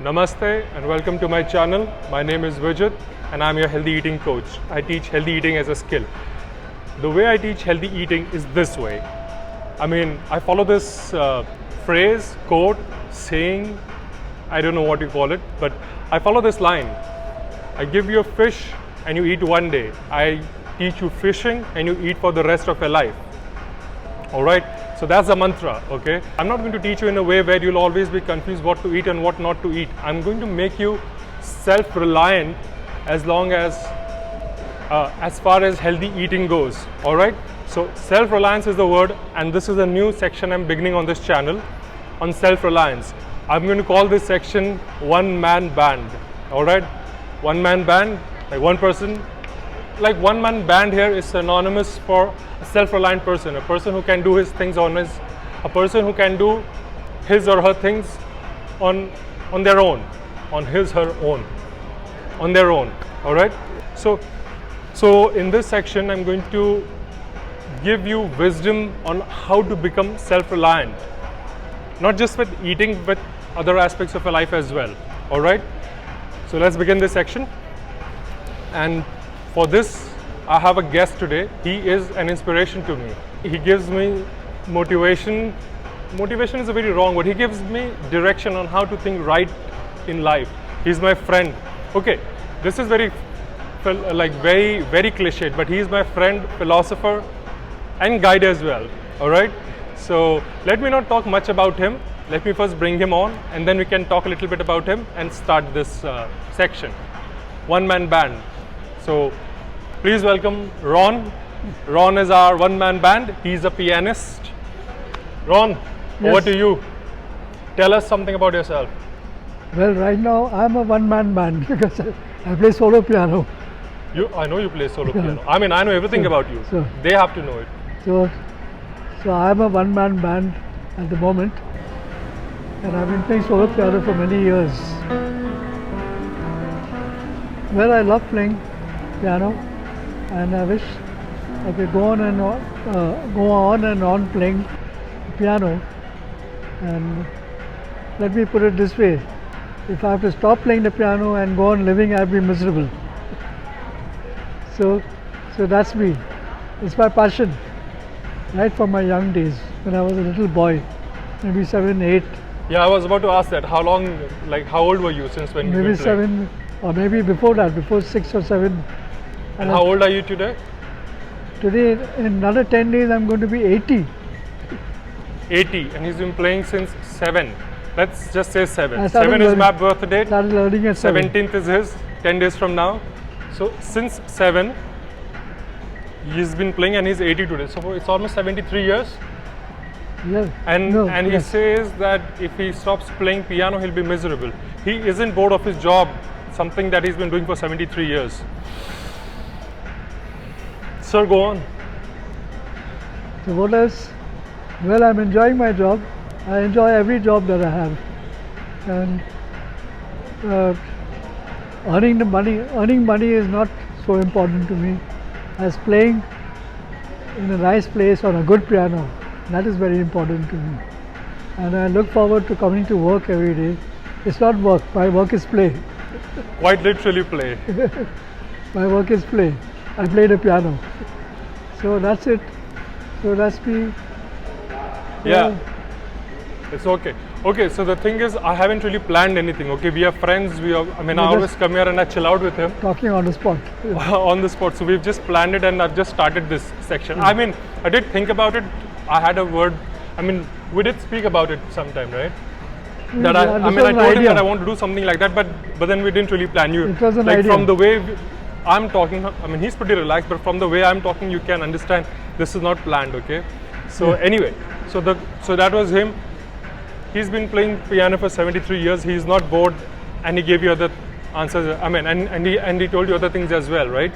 Namaste and welcome to my channel. My name is Vijit and I'm your healthy eating coach. I teach healthy eating as a skill. The way I teach healthy eating is this way. I follow this phrase, quote, saying, I don't know what you call it, but I follow this line. I give you a fish and you eat one day. I teach you fishing and you eat for the rest of your life. Alright, so that's the mantra, okay? I'm not going to teach you in a way where you'll always be confused what to eat and what not to eat. I'm going to make you self-reliant as far as healthy eating goes, alright? So self-reliance is the word, and this is a new section I'm beginning on this channel on self-reliance. I'm going to call this section one-man band, alright? One-man band, like one person. Like one-man band here is synonymous for a self-reliant person, a person who can do his things a person who can do his or her things on their own, on their own, all right? So in this section, I'm going to give you wisdom on how to become self-reliant, not just with eating, but other aspects of your life as well, all right? So let's begin this section. And for this, I have a guest today. He is an inspiration to me. He gives me motivation. Motivation is a very wrong word. He gives me direction on how to think right in life. He's my friend. Okay, this is very cliched, but he's my friend, philosopher, and guide as well. All right. So let me not talk much about him. Let me first bring him on, and then we can talk a little bit about him and start this section. One-man band. So please welcome Ron. Ron is our one-man band. He's a pianist. Ron, yes. Over to you. Tell us something about yourself. Well, right now I'm a one-man band because I play solo piano. I know you play solo piano. I know everything about you. So, they have to know it. So I'm a one-man band at the moment, and I've been playing solo piano for many years. Well, I love playing piano, and I wish I could go on and on playing piano. And let me put it this way: if I have to stop playing the piano and go on living, I'd be miserable. So that's me. It's my passion, right from my young days when I was a little boy, maybe 7, 8. Yeah, I was about to ask that. How long, how old were you since when you maybe were playing? 7, or maybe before that, before 6 or 7. And how old are you today? Today, in another 10 days, I'm going to be 80. 80, and he's been playing since 7. Let's just say 7. 7 learning, is my birth date. Started learning at 7. 17th is his, 10 days from now. So since 7, he's been playing and he's 80 today. So it's almost 73 years. Yeah. And he says that if he stops playing piano, he'll be miserable. He isn't bored of his job, something that he's been doing for 73 years. Sir, go on. So what else? Well, I'm enjoying my job. I enjoy every job that I have. And earning money is not so important to me as playing in a nice place on a good piano. That is very important to me. And I look forward to coming to work every day. It's not work, my work is play. Quite literally play. My work is play. I play the piano. So that's it. So that's me. Yeah. It's okay. Okay, so the thing is, I haven't really planned anything. Okay, we are friends. I always come here and I chill out with him. Talking on the spot. On the spot. So we've just planned it and I've just started this section. I did think about it. I had a word. We did speak about it sometime, right? That I told him that I want to do something like that, but then we didn't really plan. It was an idea. From the way I'm talking, he's pretty relaxed, but from the way I'm talking, you can understand this is not planned, okay? So anyway, so that was him. He's been playing piano for 73 years. He's not bored, and he gave you other answers. And he told you other things as well, right?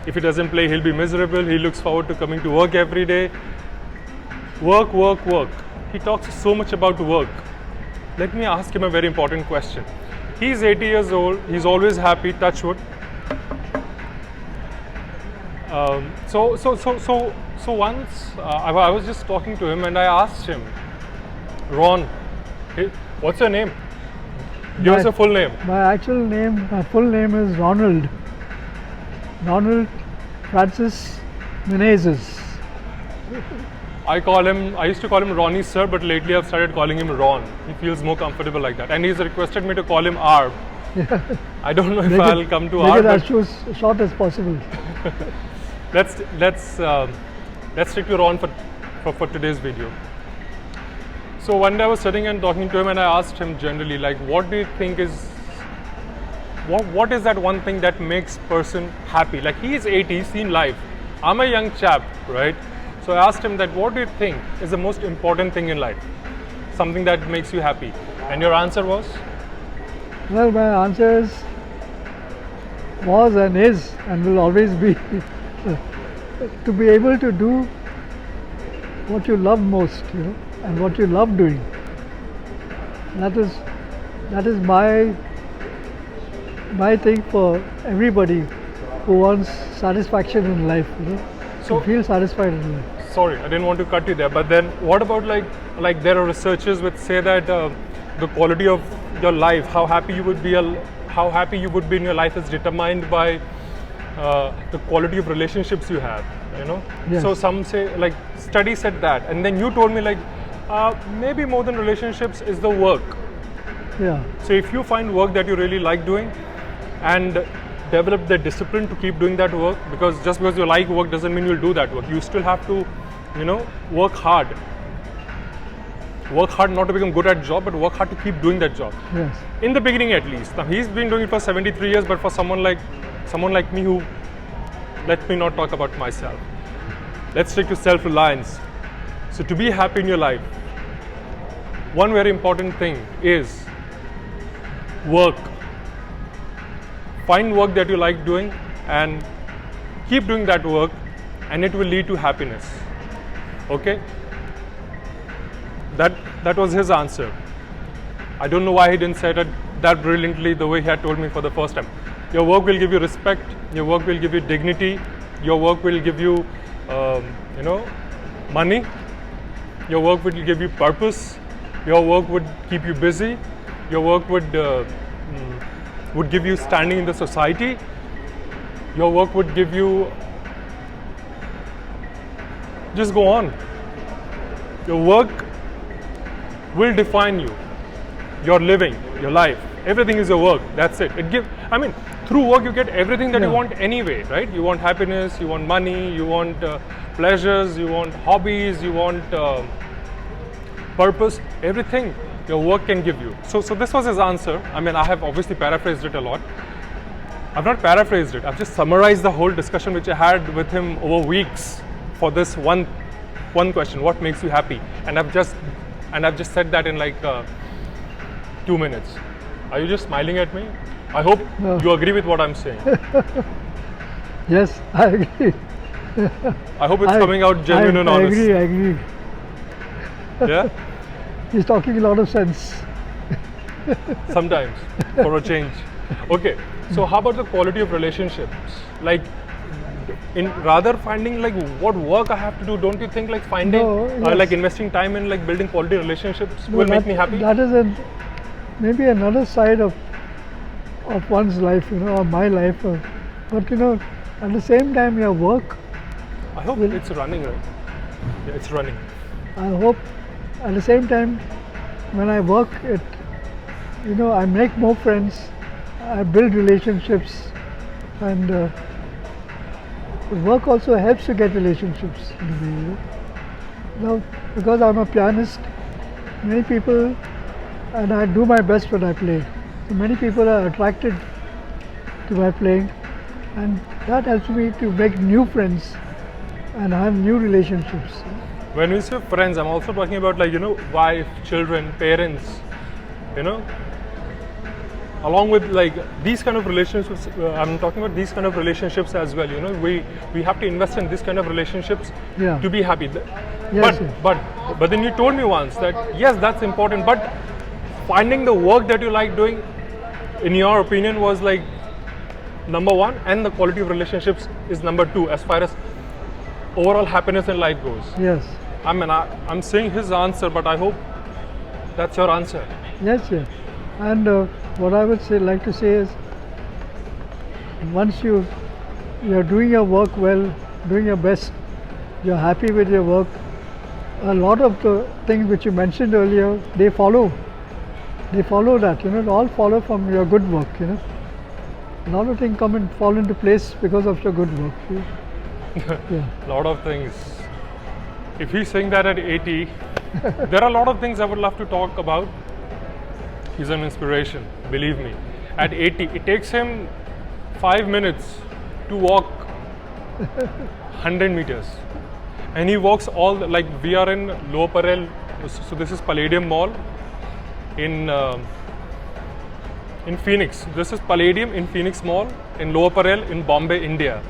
If he doesn't play, he'll be miserable. He looks forward to coming to work every day. Work, work, work. He talks so much about work. Let me ask him a very important question. He's 80 years old. He's always happy. Touch wood. So once I was just talking to him and I asked him, Ron, hey, what's your name? Give us your full name. My full name is Ronald Francis Menezes. I used to call him Ronnie sir, but lately I've started calling him Ron. He feels more comfortable like that. And he's requested me to call him Arb. I don't know if I'll come to Make Arb. it as short as possible. Let's stick to Ron for today's video. So one day I was sitting and talking to him, and I asked him generally, like, what do you think is what is that one thing that makes person happy? Like, he is 80, he's seen life. I'm a young chap, right? So I asked him that, what do you think is the most important thing in life? Something that makes you happy. And your answer was? Well, my answer was and is and will always be to be able to do what you love most, and what you love doing. That is my thing for everybody who wants satisfaction in life. So to feel satisfied in life. Sorry, I didn't want to cut you there. But then, what about like there are researchers which say that the quality of your life, how happy you would be in your life, is determined by the quality of relationships you have. Yes. So some say, like, study said that, and then you told me, like, maybe more than relationships is the work. Yeah. So if you find work that you really like doing and develop the discipline to keep doing that work, because just because you like work doesn't mean you'll do that work. You still have to, work hard. Work hard not to become good at job, but work hard to keep doing that job. Yes. In the beginning, at least. Now he's been doing it for 73 years, but for someone like me who, let me not talk about myself. Let's stick to self-reliance. So to be happy in your life, one very important thing is work. Find work that you like doing and keep doing that work, and it will lead to happiness. Okay? That was his answer. I don't know why he didn't say it that brilliantly the way he had told me for the first time. Your work will give you respect, your work will give you dignity, your work will give you money, your work will give you purpose, your work would keep you busy, your work would give you standing in the society, your work would give you, just go on. Your work will define you, your living, your life. Everything is your work. That's it. Through work you get everything that you want anyway, right? You want happiness, you want money, you want pleasures, you want hobbies, you want purpose. Everything your work can give you. So this was his answer. I have obviously paraphrased it a lot. I've not paraphrased it. I've just summarized the whole discussion which I had with him over weeks for this one question: what makes you happy? And I've just said that in like 2 minutes. Are you just smiling at me? I hope you agree with what I'm saying. Yes, I agree. I hope it's coming out genuine and honest. I agree. Yeah? He's talking a lot of sense. Sometimes, for a change. Okay, so how about the quality of relationships? Like, in rather finding like what work I have to do, don't you think like finding, like investing time in like building quality relationships will make me happy? That is maybe another side of one's life, or my life. But at the same time, your work. I hope it's running, right? Yeah, it's running. I hope at the same time, when I work, I make more friends, I build relationships, and work also helps to get relationships in a way. Now, because I'm a pianist, many people, and I do my best when I play. So many people are attracted to my playing, and that helps me to make new friends and have new relationships. When we say friends, I'm also talking about like, wife, children, parents, along with like these kind of relationships. I'm talking about these kind of relationships as well. We have to invest in this kind of relationships to be happy. Yes, but then you told me once that yes, that's important, but finding the work that you like doing, in your opinion, was like number one, and the quality of relationships is number two as far as overall happiness in life goes. Yes. I'm saying his answer, but I hope that's your answer. Yes, yes. And what I would say, like to say is, once you're doing your work well, doing your best, you're happy with your work, a lot of the things which you mentioned earlier, they follow. They follow that, they all follow from your good work, A lot of things come and fall into place because of your good work. Yeah. Lot of things. If he's saying that at 80, there are a lot of things I would love to talk about. He's an inspiration, believe me. At 80, it takes him 5 minutes to walk 100 meters. And he walks like we are in Lower Parel, so this is Palladium Mall in Phoenix. This is Palladium in Phoenix Mall in Lower Parel in Bombay, India.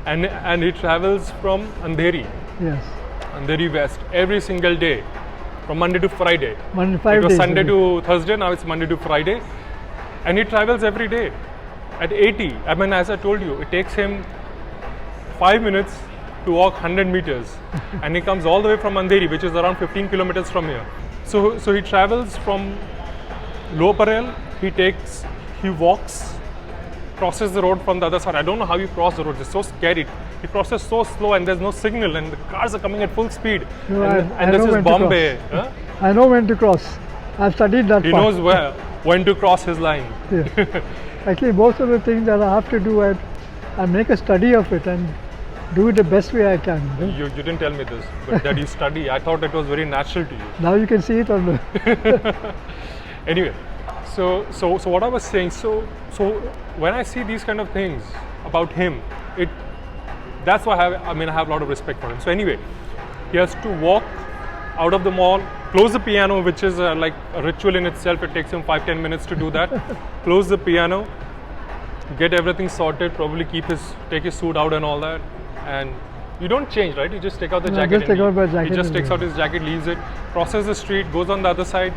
and he travels from Andheri, Yes. Andheri West, every single day, from Monday to Friday. Monday, 5 It was days. Sunday a week. to Thursday, now it's Monday to Friday. And he travels every day. At 80, I mean, as I told you, it takes him 5 minutes to walk 100 meters. And he comes all the way from Andheri, which is around 15 kilometers from here. So he travels from Lower Parel, he walks, crosses the road from the other side. I don't know how he crossed the road, it's so scary. He crosses so slow and there's no signal and the cars are coming at full speed. No, I and this know is when to Bombay. cross. Huh? I know when to cross. I've studied that He part. knows when to cross his line. Yeah. Actually, most of the things that I have to do, I make a study of it and do it the best way I can. You didn't tell me this, but that you study. I thought it was very natural to you. Now you can see it on the. Anyway, so what I was saying, so when I see these kind of things about him, that's why I have a lot of respect for him. So anyway, he has to walk out of the mall, close the piano, which is like a ritual in itself. It takes him 5-10 minutes to do that. Close the piano, get everything sorted, probably take his suit out and all that. And you don't change, right? You just take out the No, jacket. just take out my jacket He just and takes go. out his jacket, leaves it, crosses the street, goes on the other side.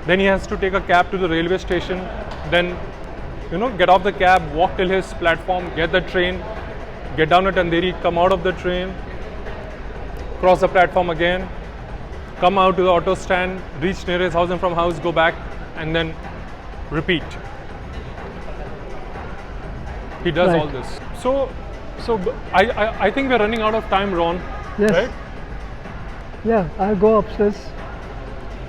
Then he has to take a cab to the railway station. Then, get off the cab, walk till his platform, get the train, get down at Andheri, come out of the train, cross the platform again, come out to the auto stand, reach near his house, and from house go back, and then repeat. He does Right. all this. So I think we're running out of time, Ron. Yes. Right? Yeah, I'll go upstairs.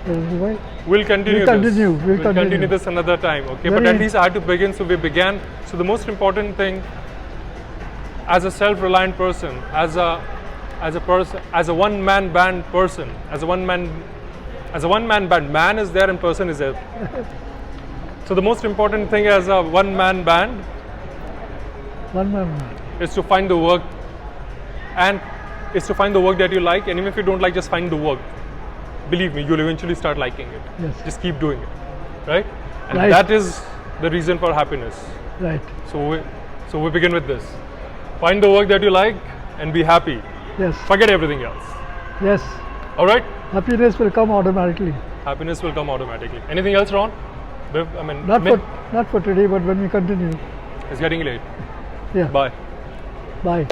Right. We'll continue We'll this. continue. We'll continue continue. this another time. Okay, but Very- at least I had to begin, so we began. So the most important thing, as a self-reliant person, as a one-man band person, as a one-man band, man is there and person is there. So the most important thing as a one-man band One man. is to find the work, and is to find the work that you like. And even if you don't like, just find the work. Believe me, you'll eventually start liking it. Yes. Just keep doing it, right? And Right. that is the reason for happiness. Right. So we begin with this. Find the work that you like and be happy. Yes. Forget everything else. Yes. All right? Happiness will come automatically. Happiness will come automatically. Anything else, Ron? Not for today, but when we continue. It's getting late. Yeah. Bye. Bye.